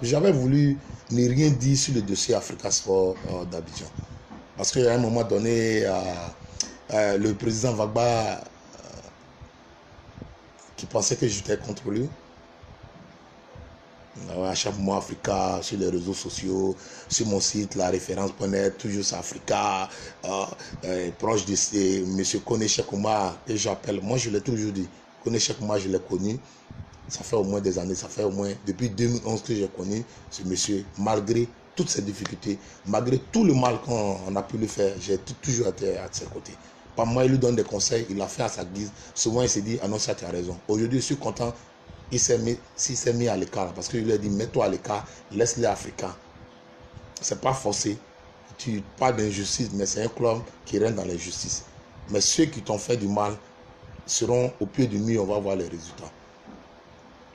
J'avais voulu ne rien dire sur le dossier Africa Sport d'Abidjan. Parce qu'à un moment donné, le président Vagba, qui pensait que j'étais contre lui, à chaque mois Africa, sur les réseaux sociaux, sur mon site, la référence.net, toujours c'est Africa, proche de M. Kone Chekouma, que j'appelle. Moi, je l'ai toujours dit. Kone Chekouma, je l'ai connu. Ça fait au moins des années, ça fait au moins depuis 2011 que j'ai connu ce monsieur, malgré toutes ses difficultés, malgré tout le mal qu'on a pu lui faire, j'ai toujours été à ses côtés. Par moi, il lui donne des conseils, il l'a fait à sa guise. Souvent, il s'est dit, ah non, ça, tu as raison. Aujourd'hui, je suis content, il s'est mis à l'écart, parce qu'il lui a dit, mets-toi à l'écart, laisse-les Africains. C'est pas forcé. Tu parles d'injustice, mais c'est un club qui règne dans l'injustice. Mais ceux qui t'ont fait du mal seront au pied du mur, on va voir les résultats.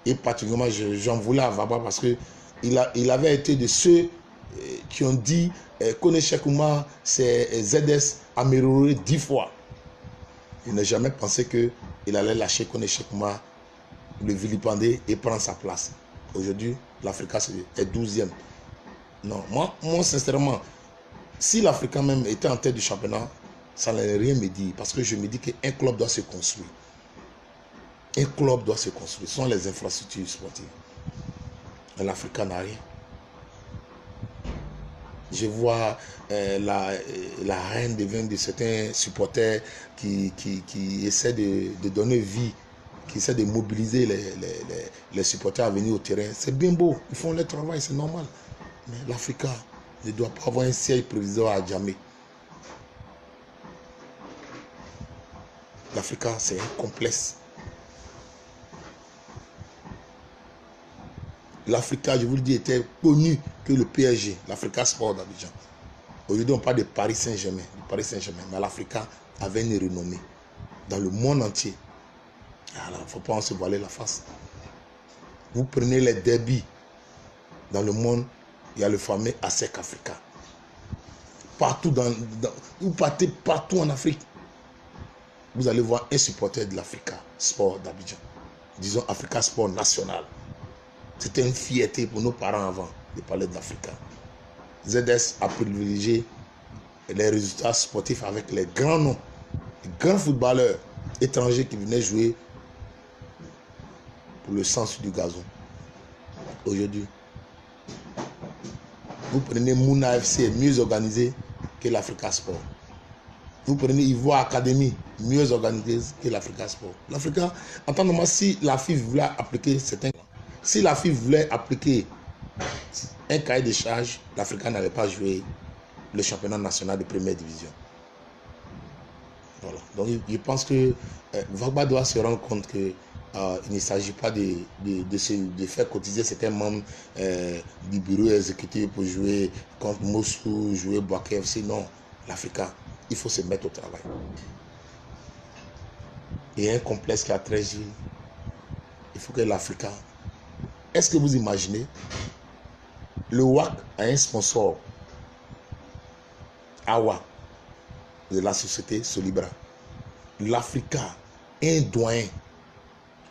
Et particulièrement, j'en voulais à Vagba parce qu'il avait été de ceux qui ont dit Kone Chekouma, c'est ZS amélioré 10 fois. Il n'a jamais pensé qu'il allait lâcher Kone Chekouma, le vilipender et prendre sa place. Aujourd'hui, l'Africa est 12e. Non, moi, sincèrement, si l'Africa même était en tête du championnat, ça n'allait rien me dire. Parce que je me dis qu'un club doit se construire. Un club doit se construire. Ce sont les infrastructures sportives. Mais l'Africa n'a rien. Je vois la haine de certains supporters qui essaient de donner vie, qui essaient de mobiliser les supporters à venir au terrain. C'est bien beau, ils font leur travail, c'est normal. Mais l'Africa ne doit pas avoir un siège provisoire à jamais. L'Africa, c'est un complexe. L'Africa, je vous le dis, était connu que le PSG, l'Africa Sport d'Abidjan. Aujourd'hui, on parle de Paris Saint-Germain. Mais l'Africa avait une renommée dans le monde entier. Il ne faut pas en se voiler la face. Vous prenez les derbys dans le monde, il y a le fameux ASEC Africa. Partout vous partez partout en Afrique, vous allez voir un supporter de l'Africa Sport d'Abidjan. Disons Africa Sport National. C'était une fierté pour nos parents avant de parler de l'Africa. ZS a privilégié les résultats sportifs avec les grands noms, les grands footballeurs étrangers qui venaient jouer pour le sens du gazon. Aujourd'hui, vous prenez Mouna FC, mieux organisé que l'Africa Sport. Vous prenez Ivoire Academy, mieux organisé que l'Africa Sport. L'Africa, entendez-moi, si la FIFA voulait appliquer un cahier de charge, l'Africa n'allait pas jouer le championnat national de première division. Voilà. Donc je pense que Vagba doit se rendre compte que il ne s'agit pas de faire cotiser certains membres du bureau exécutif pour jouer contre Moscou, jouer Boaké FC. Non, l'Africa, il faut se mettre au travail. Il y a un complexe qui a 13 villes. Il faut que l'Africa... Est-ce que vous imaginez, le WAC a un sponsor, AWA, de la société Solibra. L'Africa, un doyen,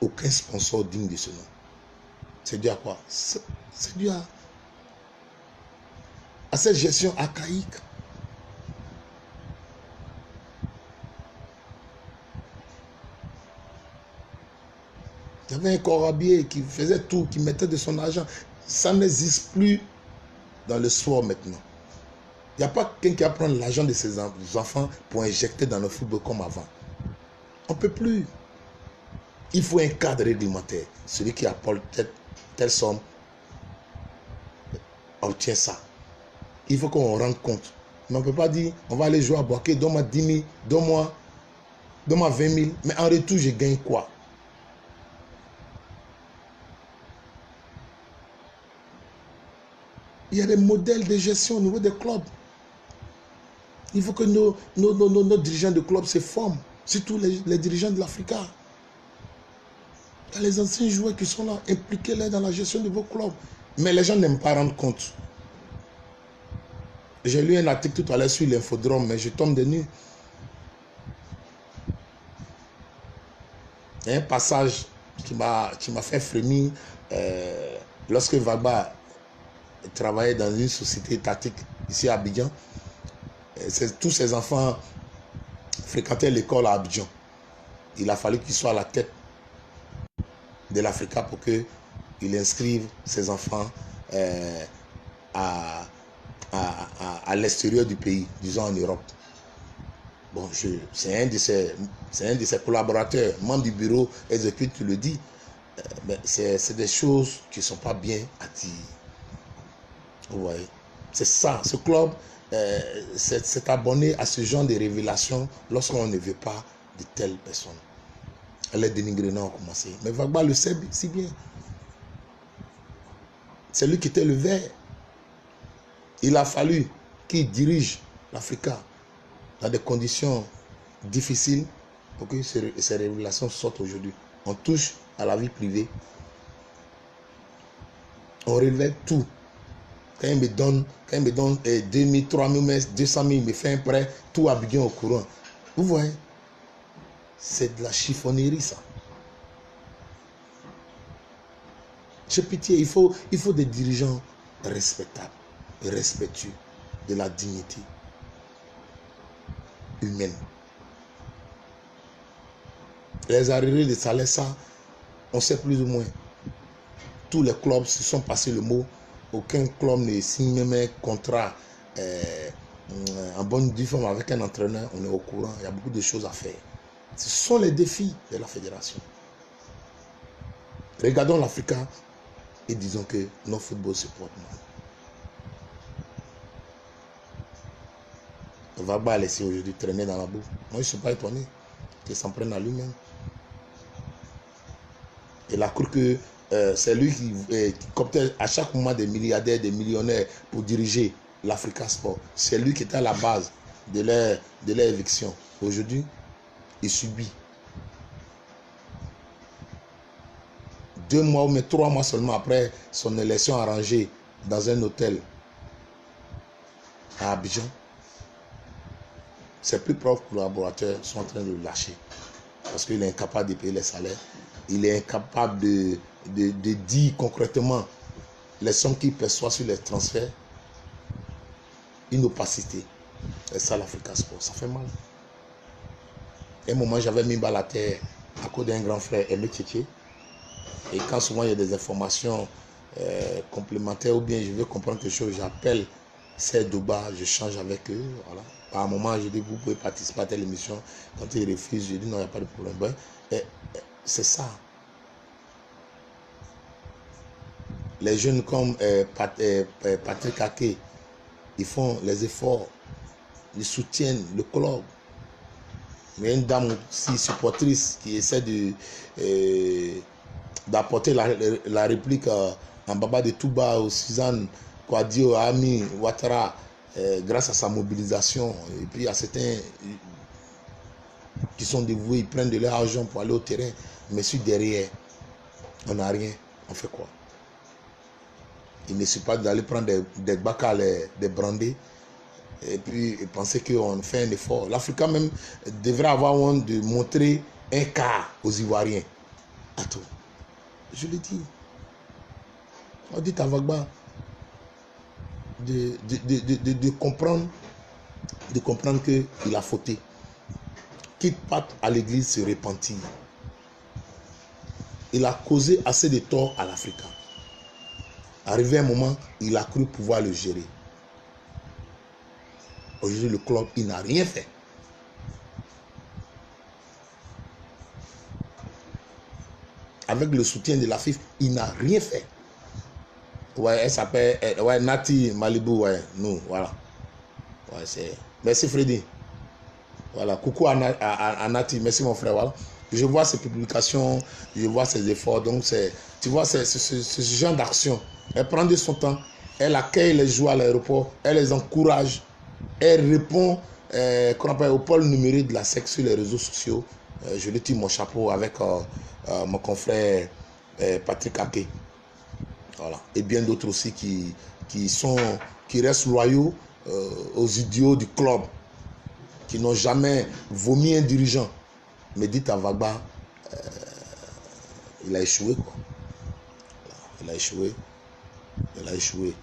aucun sponsor digne de ce nom. C'est dû à quoi? C'est dû à cette gestion archaïque. Il y avait un corabier qui faisait tout, qui mettait de son argent. Ça n'existe plus dans le sport maintenant. Il n'y a pas quelqu'un qui va prendre l'argent de ses enfants pour injecter dans le football comme avant. On ne peut plus. Il faut un cadre réglementaire. Celui qui apporte telle somme obtient ça. Il faut qu'on rende compte. Mais on ne peut pas dire, on va aller jouer à Boaké, donne-moi 10 000, donne-moi 20 000. Mais en retour, je gagne quoi? Il y a des modèles de gestion au niveau des clubs. Il faut que nos dirigeants de clubs se forment, surtout les dirigeants de l'Africa. Il y a les anciens joueurs qui sont là, impliquez-les dans la gestion de vos clubs. Mais les gens n'aiment pas rendre compte. J'ai lu un article tout à l'heure sur l'infodrome, mais je tombe de nuit. Il y a un passage qui m'a fait frémir lorsque Vagba travaillait dans une société étatique ici à Abidjan. Tous ses enfants fréquentaient l'école à Abidjan. Il a fallu qu'il soit à la tête de l'Africa pour qu'il inscrive ses enfants à l'extérieur du pays, disons en Europe. Bon, c'est un de ses collaborateurs, membre du bureau exécutif, tu le dis. C'est des choses qui ne sont pas bien à dire. Vous voyez, c'est ça, ce club s'est abonné à ce genre de révélations lorsqu'on ne veut pas de telles personnes. Les dénigrements ont commencé. Mais Vagba le sait si bien. C'est lui qui était le vert. Il a fallu qu'il dirige l'Africa dans des conditions difficiles pour que ces révélations sortent aujourd'hui. On touche à la vie privée. On révèle tout. Quand il me donne 2 000, 3 000, 200 000, il me fait un prêt, tout Abidjan au courant. Vous voyez, c'est de la chiffonnerie, ça. J'ai pitié, il faut des dirigeants respectables, respectueux de la dignité humaine. Les arriérés de salaire, ça, on sait plus ou moins. Tous les clubs se sont passés le mot. Aucun club ne signe même un contrat en bonne forme avec un entraîneur. On est au courant. Il y a beaucoup de choses à faire. Ce sont les défis de la fédération. Regardons l'Africa et disons que nos footballs se portent mal. Vagba a laissé aujourd'hui traîner dans la boue. Moi, je ne suis pas étonné qu'il s'en prenne à lui-même. Il a cru que c'est lui qui cooptait à chaque moment des milliardaires, des millionnaires pour diriger l'Africa Sport. C'est lui qui était à la base de leur éviction. Aujourd'hui, il subit. 2 mois ou 3 mois seulement après son élection arrangée dans un hôtel à Abidjan, ses plus propres collaborateurs sont en train de le lâcher parce qu'il est incapable de payer les salaires. Il est incapable de dire concrètement les sommes qu'il perçoit sur les transferts. Une opacité. C'est ça l'Africa Sport. Ça fait mal. À un moment, j'avais mis balle à terre à cause d'un grand frère, Aimé Tchétché. Et quand souvent il y a des informations complémentaires ou bien je veux comprendre quelque chose, j'appelle ces Douba, je change avec eux. Voilà. À un moment, je dis, vous pouvez participer à telle émission. Quand ils refusent, je dis, non, il n'y a pas de problème. C'est ça. Les jeunes comme Patrick Ake, ils font les efforts, ils soutiennent le club. Il y a une dame aussi supportrice qui essaie d'apporter la réplique en Baba de Touba, au Suzanne Kouadio, à Ami Ouattara, grâce à sa mobilisation. Et puis à certains qui sont dévoués, ils prennent de leur argent pour aller au terrain. Mais sur derrière, on n'a rien. On fait quoi? Il ne suffit pas d'aller prendre des bacas, des brandés, et puis penser qu'on fait un effort. L'Africain même devrait avoir honte de montrer un quart aux Ivoiriens. Attends, je le dis. On dit à Vagba de comprendre qu'il a fauté. Qu'il parte à l'église se repentir. Il a causé assez de tort à l'Africain. Arrivé un moment, il a cru pouvoir le gérer. Aujourd'hui, le club, il n'a rien fait. Avec le soutien de la FIFA, il n'a rien fait. Ouais, elle s'appelle Nati Malibu, ouais, nous, voilà. Ouais, c'est... Merci Freddy. Voilà, coucou à Nati, merci mon frère, voilà. Je vois ses publications, je vois ses efforts, donc c'est... Tu vois, c'est ce genre d'action. Elle prend de son temps, elle accueille les joueurs à l'aéroport, elle les encourage, elle répond au pôle numérique de la sexe sur les réseaux sociaux. Je lui tire mon chapeau avec mon confrère Patrick Ake. Voilà. Et bien d'autres aussi qui restent loyaux aux idiots du club, qui n'ont jamais vomi un dirigeant. Mais dites à Vagba, il a échoué, quoi. Voilà. Il a échoué.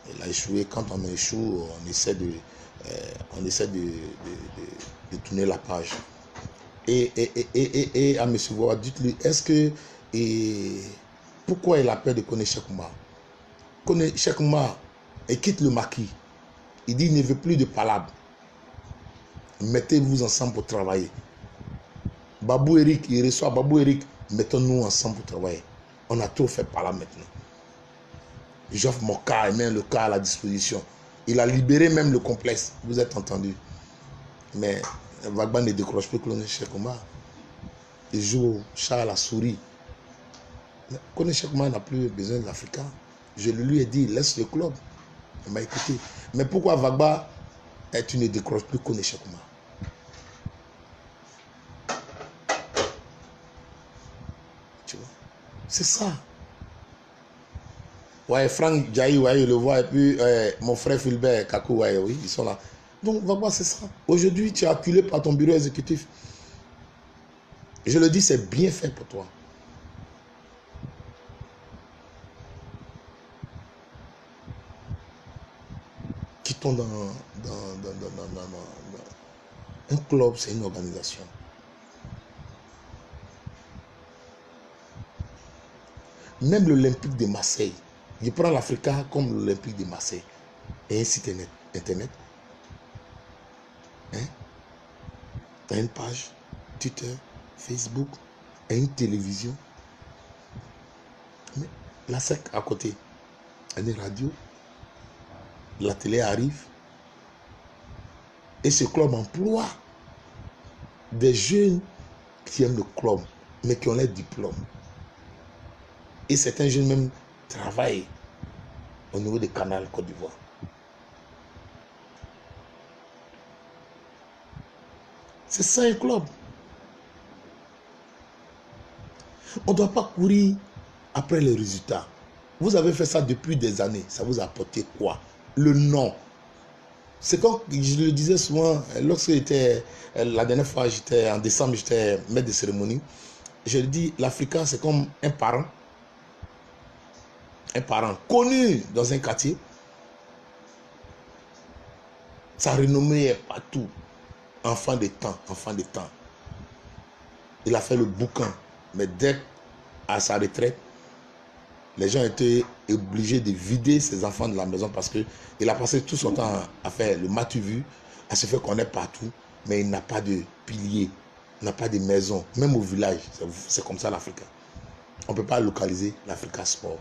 Il a échoué. Quand on échoue, on essaie de tourner la page. Et à M. Voa, dites-lui, est-ce que... pourquoi il a peur de connaître Cheikh Oumar? Connaît Cheikh Oumar et quitte le maquis. Il dit, il ne veut plus de palabres. Mettez-vous ensemble pour travailler. Babou Eric, il reçoit Babou Eric. Mettons-nous ensemble pour travailler. On a trop fait par là maintenant. J'offre mon cas et même le cas à la disposition. Il a libéré même le complexe. Vous êtes entendu. Mais Vagba ne décroche plus que l'on est Cheikh Oumar. Il joue au chat à la souris. Kone Cheikh Oumar n'a plus besoin de l'Africain. Je lui ai dit, laisse le club. Il m'a écouté. Mais pourquoi Vagba, tu ne décroches plus Kone Cheikh Oumar? Tu vois? C'est ça. Ouais, Franck Djaï, ouais, je le vois. Et puis, mon frère Philbert Kakou, ouais, oui, ils sont là. Donc, Vagba, c'est ça. Aujourd'hui, tu es acculé par ton bureau exécutif. Je le dis, c'est bien fait pour toi. Quittons dans un club, c'est une organisation. Même l'Olympique de Marseille, je prends l'Africa comme l'Olympique de Marseille. Et un site internet. Hein? Tu as une page, Twitter, Facebook, et une télévision. Mais la SEC à côté, une radio. La télé arrive. Et ce club emploie des jeunes qui aiment le club, mais qui ont les diplômes. Et certains jeunes même travaillent au niveau des canaux Côte d'Ivoire. C'est ça un club. On ne doit pas courir après les résultats. Vous avez fait ça depuis des années. Ça vous a apporté quoi? Le nom. C'est comme je le disais souvent, lorsque j'étais, la dernière fois, j'étais en décembre, j'étais maître de cérémonie. Je le dis, l'Africain, c'est comme un parent connu dans un quartier. Sa renommée est partout. Enfant des temps. Il a fait le bouquin. Mais dès à sa retraite, les gens étaient obligés de vider ses enfants de la maison parce qu'il a passé tout son temps à faire le matu-vu, à se faire connaître partout, mais il n'a pas de pilier, il n'a pas de maison, même au village. C'est comme ça l'Afrique. On ne peut pas localiser l'Africa Sport.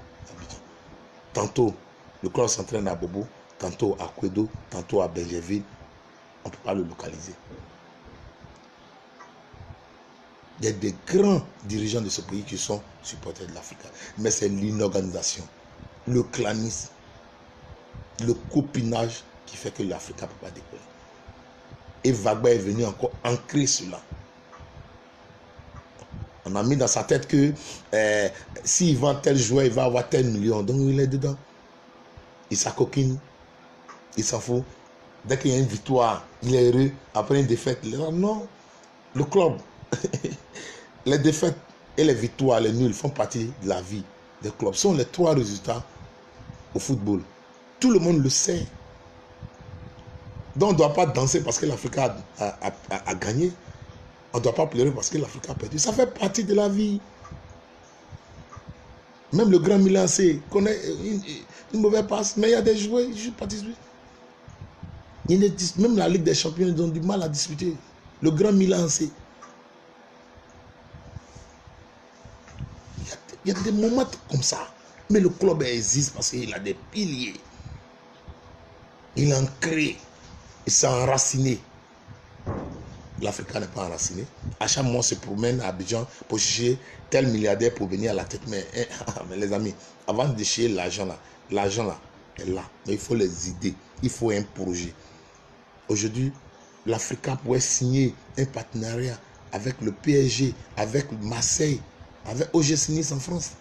Tantôt, le club s'entraîne à Bobo, tantôt à Kwedo, tantôt à Bergerville. On ne peut pas le localiser. Il y a des grands dirigeants de ce pays qui sont supporters de l'Afrique. Mais c'est l'inorganisation, le clanisme, le copinage qui fait que l'Afrique ne peut pas décoller. Et Vagba est venu encore ancrer cela. On a mis dans sa tête que s'il vend tel joueur, il va avoir tel million. Donc il est dedans. Il s'acoquine. Il s'en fout. Dès qu'il y a une victoire, il est heureux. Après une défaite, il est là. Non. Le club. Les défaites et les victoires, les nuls font partie de la vie des clubs. Ce sont les trois résultats au football. Tout le monde le sait. Donc on ne doit pas danser parce que l'Afrique a gagné. On ne doit pas pleurer parce que l'Afrique a perdu. Ça fait partie de la vie. Même le Grand Milan C connaît une mauvaise passe, mais il y a des joueurs qui participent. Même la Ligue des Champions, ils ont du mal à disputer. Le Grand Milan C. Il y a des moments comme ça. Mais le club existe parce qu'il a des piliers. Il est ancré. Il s'est enraciné. L'Africain n'est pas enraciné. À chaque mois, on se promène à Abidjan pour chercher tel milliardaire pour venir à la tête. Mais les amis, avant de chercher l'argent là est là. Mais il faut les idées. Il faut un projet. Aujourd'hui, l'Africain pourrait signer un partenariat avec le PSG, avec Marseille, avec OGC Nice en France.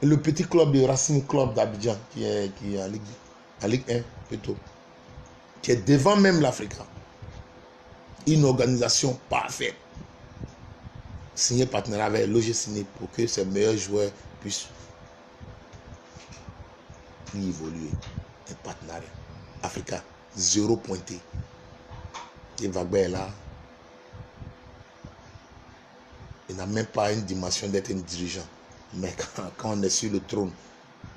Le petit club de Racing Club d'Abidjan qui est en Ligue 1 plutôt, qui est devant même l'Africain. Une organisation parfaite. Signer partenariat avec l'OGC Nice pour que ses meilleurs joueurs puissent ni évoluer. Un partenariat. Africa, 0 pointé. Et Gbagbo est là. Il n'a même pas une dimension d'être un dirigeant. Mais quand on est sur le trône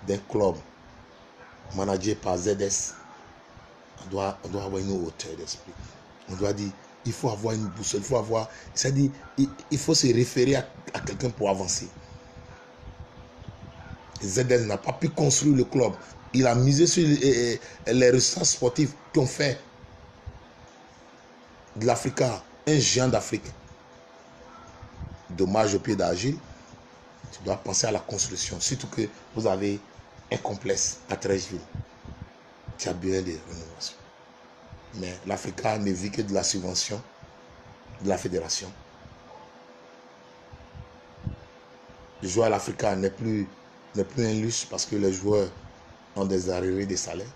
d'un club managé par ZS, on doit avoir une hauteur d'esprit. On doit dire, il faut avoir une boussole, il faut avoir, c'est-à-dire, il faut se référer à quelqu'un pour avancer. ZS n'a pas pu construire le club. Il a misé sur les résultats sportifs qui ont fait de l'Africa un géant d'Afrique. Dommage au pied d'Agile. Tu dois penser à la construction. Surtout que vous avez un complexe à Treichville. Tu as besoin de rénovation. Mais l'Africa ne vit que de la subvention de la fédération. Le joueur à l'Africa n'est plus un luxe parce que les joueurs ont des arriérés de salaire.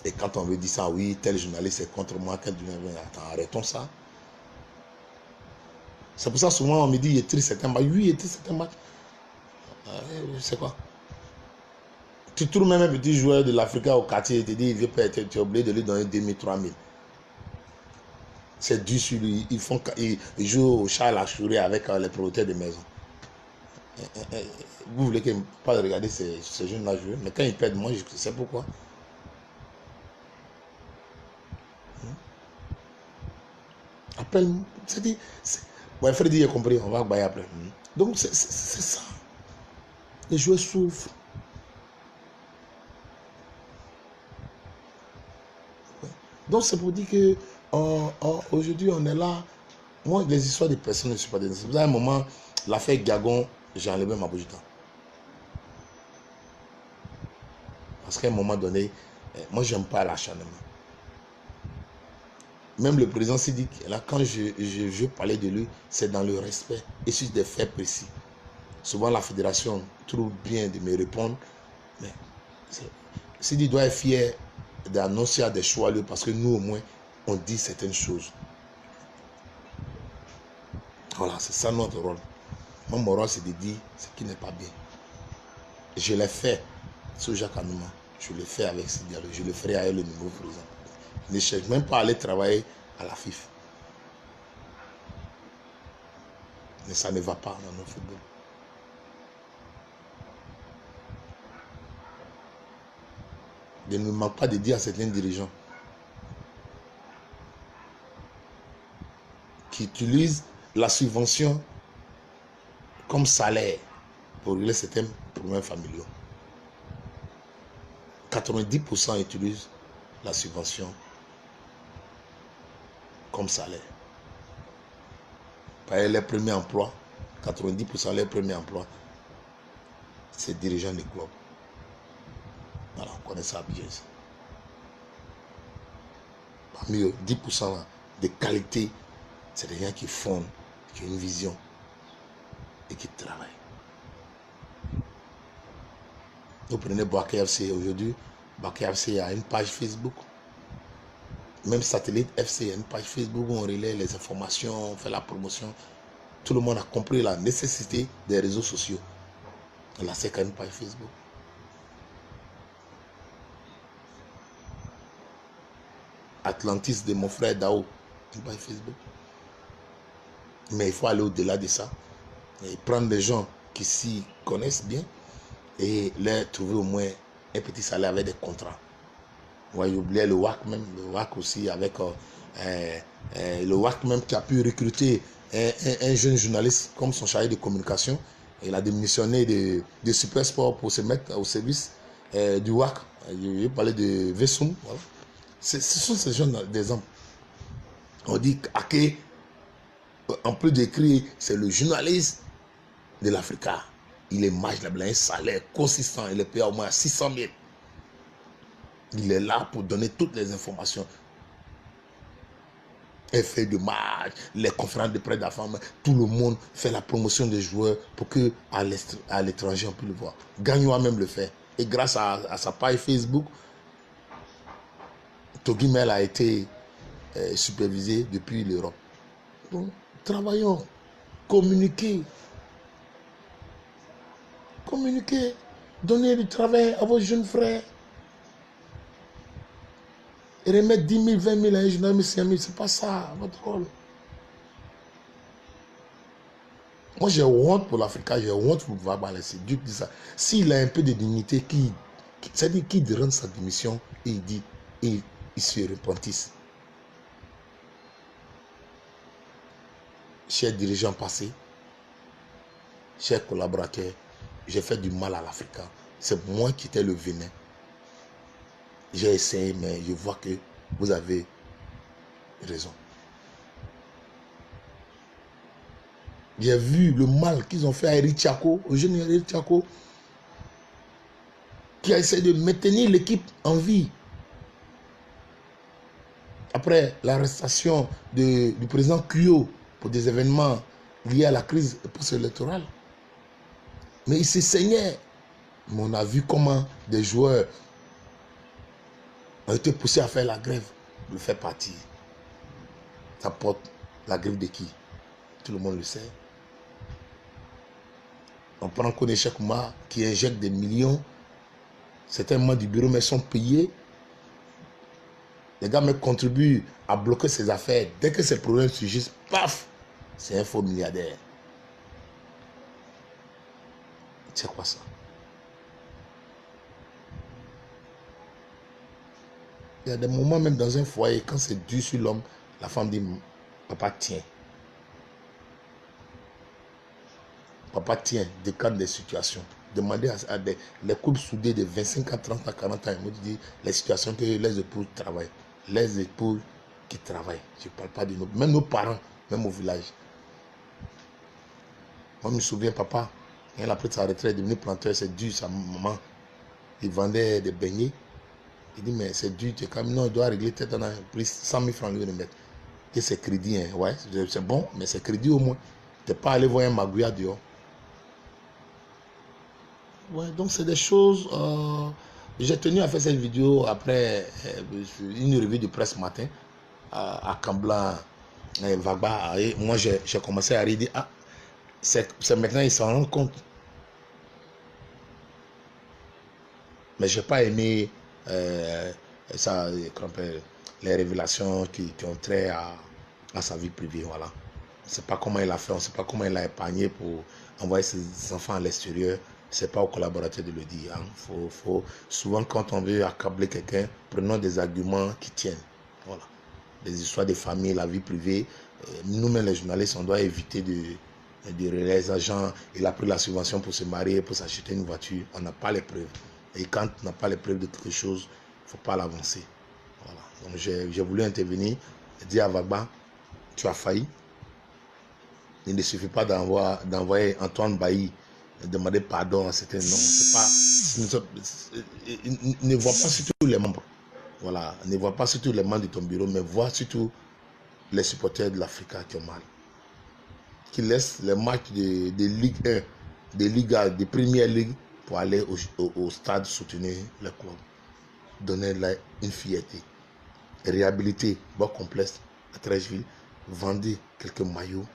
Et quand on veut dire ça, oui, tel journaliste est contre moi, attends, arrêtons ça. C'est pour ça souvent on me dit, il est triste certains matchs. Oui, il est triste certains matchs. C'est quoi? Tu trouves même un petit joueur de l'Africa au quartier, il te dit, il veut pas être, tu es obligé de lui donner 2000, 3000. C'est dur sur lui. Ils jouent au chat à la chourie avec les propriétaires de maison. Vous voulez que pas regarder ces jeunes-là jouer, mais quand ils perdent, moi je sais pourquoi. Appelle, c'est-à-dire, bon, Freddy a compris, on va bailler après. Donc c'est ça. Les joueurs souffrent. Donc c'est pour dire que aujourd'hui on est là. Moi, les histoires de personnes ne sont pas des... À un moment, l'affaire Gagon, j'ai enlevé ma bougie. Parce qu'à un moment donné, moi j'aime pas l'acharnement. Même le président s'est dit que là, quand je parlais de lui, c'est dans le respect et sur des faits précis. Souvent la fédération trouve bien de me répondre, mais Sidi doit être fier d'annoncer à des choix parce que nous au moins on dit certaines choses. Voilà, c'est ça notre rôle. Moi, mon rôle c'est de dire ce qui n'est pas bien. Je l'ai fait sur Jacques Anouma, je l'ai fait avec Sidi Diallo, je le ferai avec le nouveau président. Je ne cherche même pas à aller travailler à la FIFA. Mais ça ne va pas dans notre football. Il ne me manque pas de dire à certains dirigeants qui utilisent la subvention comme salaire pour régler certains problèmes familiaux. 90% utilisent la subvention comme salaire. Par les premiers emplois, 90% les premiers emplois, c'est dirigeants des clubs. Voilà, on connaît ça bien. Parmi eux, 10% de qualité, c'est des gens qui fondent, qui ont une vision et qui travaillent. Vous prenez Boaké FC aujourd'hui, Boaké FC a une page Facebook. Même Satellite FC a une page Facebook où on relaie les informations, on fait la promotion. Tout le monde a compris la nécessité des réseaux sociaux. La SEC a une page Facebook. Atlantis de mon frère Dao, une page Facebook. Mais il faut aller au-delà de ça. Et prendre des gens qui s'y connaissent bien et leur trouver au moins un petit salaire avec des contrats. Ouais, j'oubliais le WAC même, le WAC aussi avec le WAC même qui a pu recruter un jeune journaliste comme son chargé de communication. Il a démissionné de Super Sport pour se mettre au service du WAC. Je parlais de Vessoum. Voilà. Ce sont ces jeunes d'exemple. On dit qu'Ake, en plus d'écrire, c'est le journaliste de l'Africa. Il est match, il a un salaire consistant, il est payé au moins 600 000. Il est là pour donner toutes les informations. Effet de match, les conférences de presse d'affaires, tout le monde fait la promotion des joueurs pour que à l'étranger on puisse le voir. Gagnoa même le fait. Et grâce à sa page Facebook, Togui Mel a été supervisé depuis l'Europe. Donc, travaillons, communiquez. Communiquez. Donnez du travail à vos jeunes frères. Et remettre 10 000, 20 000 à un jeune homme, 5 000, c'est pas ça, votre rôle. Moi, j'ai honte pour l'Africain, j'ai honte pour Vagba. C'est Dieu qui dit ça. S'il a un peu de dignité, c'est-à-dire qu'il rende sa démission et il dit, et il se repentisse. Chers dirigeants passés, chers collaborateurs, j'ai fait du mal à l'Africain. C'est moi qui étais le venin. J'ai essayé, mais je vois que vous avez raison. J'ai vu le mal qu'ils ont fait à Eric Tchako, au jeune Eric Tchako, qui a essayé de maintenir l'équipe en vie. Après l'arrestation du président Kyo pour des événements liés à la crise post-électorale. Mais il se saignait. Mais on a vu comment des joueurs ont été poussés à faire la grève. Le faire partir. Ça porte la grève de qui? Tout le monde le sait. On prend Kone Cheikhouma qui injecte des millions. Certains membres du bureau mais sont payés. Les gars me contribuent à bloquer ses affaires. Dès que ces problèmes surgissent, paf, c'est un faux milliardaire. C'est quoi ça? Il y a des moments même dans un foyer, quand c'est dur sur l'homme, la femme dit, papa tiens. Papa tiens, décante des situations. Demandez à les couples soudés de 25 à 30 à 40 ans, ils me disent les situations que les épouses travaillent. Les épouses qui travaillent. Je ne parle pas de nous. Même nos parents, même au village. Moi, je me souviens, papa, quand il a pris sa retraite, il est devenu planteur, c'est dur, sa maman. Il vendait des beignets. Il dit, mais c'est dur, quand même, non, il doit régler tête, on a pris 100 000 francs lui remettre. Et c'est crédit, hein. Ouais, c'est bon, mais c'est crédit au moins. Tu n'es pas allé voir un magouilla dehors. Ouais, donc c'est des choses. J'ai tenu à faire cette vidéo après une revue de presse matin à Camblan, Vagba. Et moi, j'ai commencé à dire, ah, c'est maintenant, ils s'en rendent compte. Mais je n'ai pas aimé ça, les révélations qui ont trait à sa vie privée. Voilà. On ne sait pas comment il a fait, on ne sait pas comment il a épargné pour envoyer ses enfants à l'extérieur. Ce n'est pas aux collaborateurs de le dire. Hein. Souvent, quand on veut accabler quelqu'un, prenons des arguments qui tiennent. Voilà. Les histoires de famille, la vie privée. Nous-mêmes, les journalistes, on doit éviter de les agents. Il a pris la subvention pour se marier, pour s'acheter une voiture. On n'a pas les preuves. Et quand on n'a pas les preuves de quelque chose, il ne faut pas l'avancer. Voilà. Donc j'ai voulu intervenir et dire à Vagba, tu as failli. Il ne suffit pas d'envoyer Antoine Bailly demander pardon à certains noms. Ne vois pas surtout les membres. Voilà. Ne vois pas surtout les membres de ton bureau, mais vois surtout les supporters de l'Africa qui ont mal. Qui laissent les matchs de Ligue 1, de Liga, de Première Ligue pour aller au stade soutenir le club. Donner-leur une fierté. Réhabiliter Bois Complexe à Trècheville. Vendre quelques maillots.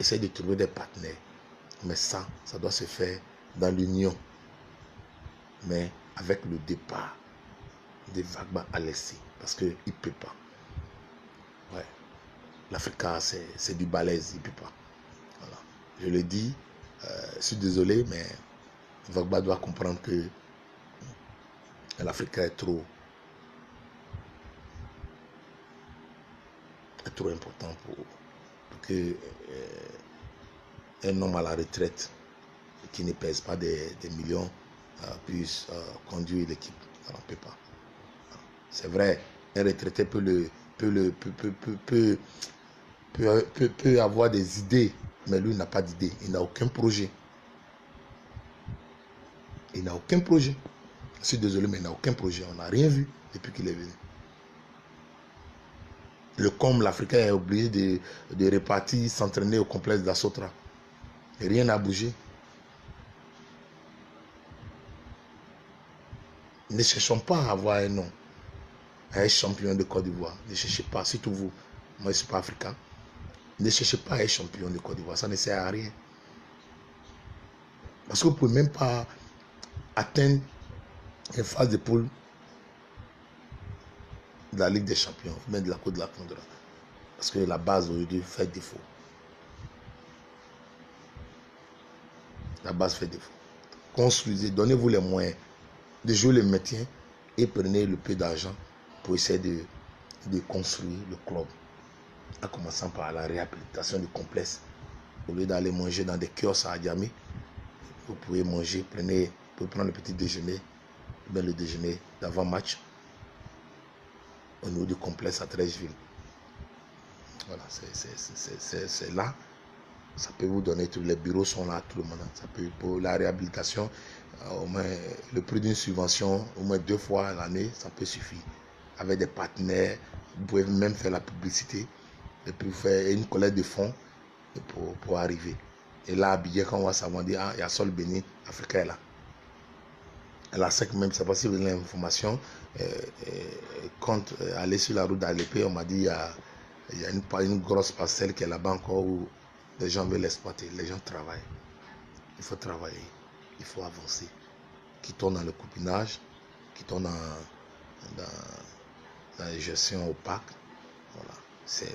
Essayer de trouver des partenaires. Mais ça doit se faire dans l'union. Mais avec le départ de Vagba à l'essai. Parce qu'il ne peut pas. Ouais. L'Africa, c'est du balèze, il ne peut pas. Voilà. Je le dis, je suis désolé, mais Vagba doit comprendre que l'Afrique est trop important pour que un homme à la retraite qui ne pèse pas des millions puisse conduire l'équipe. Ça ne peut pas. C'est vrai, un retraité peut avoir des idées, mais lui n'a pas d'idée. Il n'a aucun projet. Il n'a aucun projet. Je suis désolé, mais il n'a aucun projet. On n'a rien vu depuis qu'il est venu. Comme l'Africain est obligé de repartir, s'entraîner au complexe d'Assotra. Et rien n'a bougé. Ne cherchons pas à avoir un nom, à être champion de Côte d'Ivoire. Ne cherchez pas, surtout vous. Moi, je ne suis pas africain. Ne cherchez pas à être champion de Côte d'Ivoire. Ça ne sert à rien. Parce que vous ne pouvez même pas atteindre les phases de poule de la Ligue des Champions, même de la Coupe de la Tundra. Parce que la base aujourd'hui fait défaut. La base fait défaut. Construisez, donnez-vous les moyens de jouer le maintien et prenez le peu d'argent pour essayer de construire le club. En commençant par la réhabilitation du complexe. Au lieu d'aller manger dans des kiosques à Adjamé, vous pouvez manger, vous pouvez prendre le petit déjeuner, bien le déjeuner d'avant-match au niveau du complexe à Treichville. Voilà, c'est là. Ça peut vous donner, tous les bureaux sont là, tout le monde. Ça peut, pour la réhabilitation, au moins le prix d'une subvention, au moins 2 fois l'année, ça peut suffire. Avec des partenaires, vous pouvez même faire la publicité et puis faire une collecte de fonds pour arriver. Et là, à Billet, quand on va savoir dire, ah, il y a Sol Béni, Africa est là. À la SEC même, c'est pas si vous avez l'information. Quand aller sur la route d'Alépé, on m'a dit il y a une grosse parcelle qui est là-bas encore où les gens veulent l'exploiter. Les gens travaillent. Il faut travailler. Il faut avancer. Quittons dans le copinage, quittons dans la gestion opaque. Voilà. C'est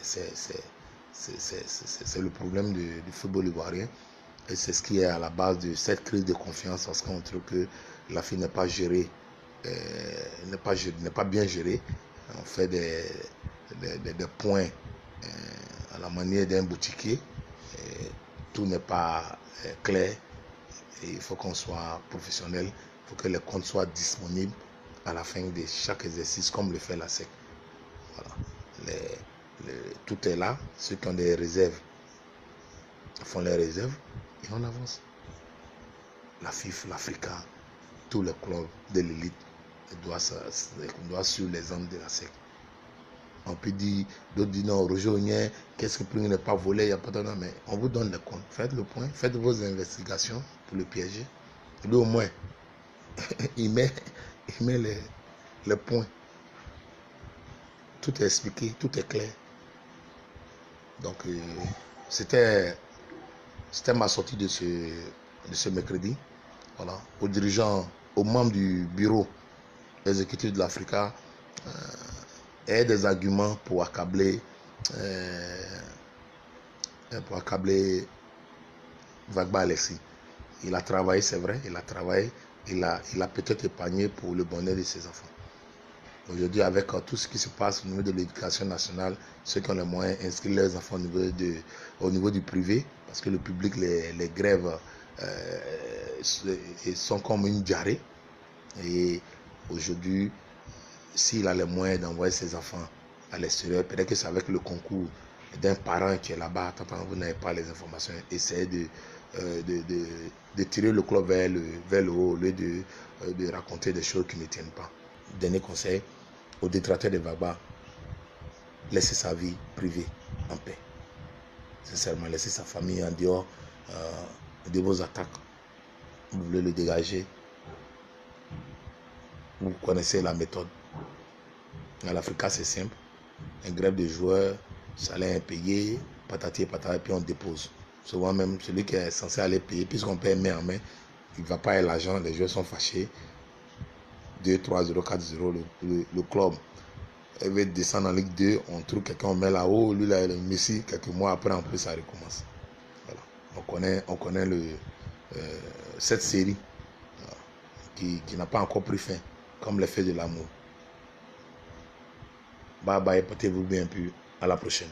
le problème du football ivoirien. Et c'est ce qui est à la base de cette crise de confiance parce qu'on trouve que la fille n'est pas gérée, n'est pas bien gérée. On fait des points à la manière d'un boutiquier. Tout n'est pas clair. Et il faut qu'on soit professionnel. Il faut que les comptes soient disponibles à la fin de chaque exercice, comme le fait la SEC. Voilà. Tout est là. Ceux qui ont des réserves font les réserves et on avance. La FIFA, l'Africa, tous les clubs de l'élite doivent suivre les hommes de la SEC. On peut dire, d'autres disent non, Roger, qu'est-ce que Pring n'est pas volé, il n'y a pas de nom, mais on vous donne les comptes. Faites le point, faites vos investigations pour le piéger. Lui au moins, il met les points. Tout est expliqué, tout est clair. Donc, c'était ma sortie de ce mercredi. Voilà. Aux dirigeants, aux membres du bureau exécutif de l'Africa, et des arguments pour accabler Vagba Alexis. Il a travaillé, c'est vrai, il a travaillé, il a peut-être épargné pour le bonheur de ses enfants. Aujourd'hui, avec tout ce qui se passe au niveau de l'éducation nationale, ceux qui ont les moyens inscrivent leurs enfants au niveau du privé, parce que le public, les grèves sont comme une diarrhée. Et aujourd'hui, s'il a les moyens d'envoyer ses enfants à l'extérieur, peut-être que c'est avec le concours d'un parent qui est là-bas, vous n'avez pas les informations, essayez de tirer le club vers le haut au lieu de raconter des choses qui ne tiennent pas. Dernier conseil, aux détracteurs de Vagba, laissez sa vie privée en paix. Sincèrement, laissez sa famille en dehors de vos attaques. Vous voulez le dégager. Vous connaissez la méthode. À l'Africa, c'est simple. Un grève de joueurs, salaire impayé, patati et patata, et puis on dépose. Souvent même, celui qui est censé aller payer, puisqu'on paye main en main, il ne va pas avoir l'argent, les joueurs sont fâchés. 2, 3, 0, 4, 0, le club. Il veut descendre en Ligue 2, on trouve quelqu'un, on met là-haut, lui là, le Messi, quelques mois après, en plus, ça recommence. Voilà. On connaît cette série qui n'a pas encore pris fin, comme l'effet de l'amour. Bye bye, portez-vous bien, puis à la prochaine.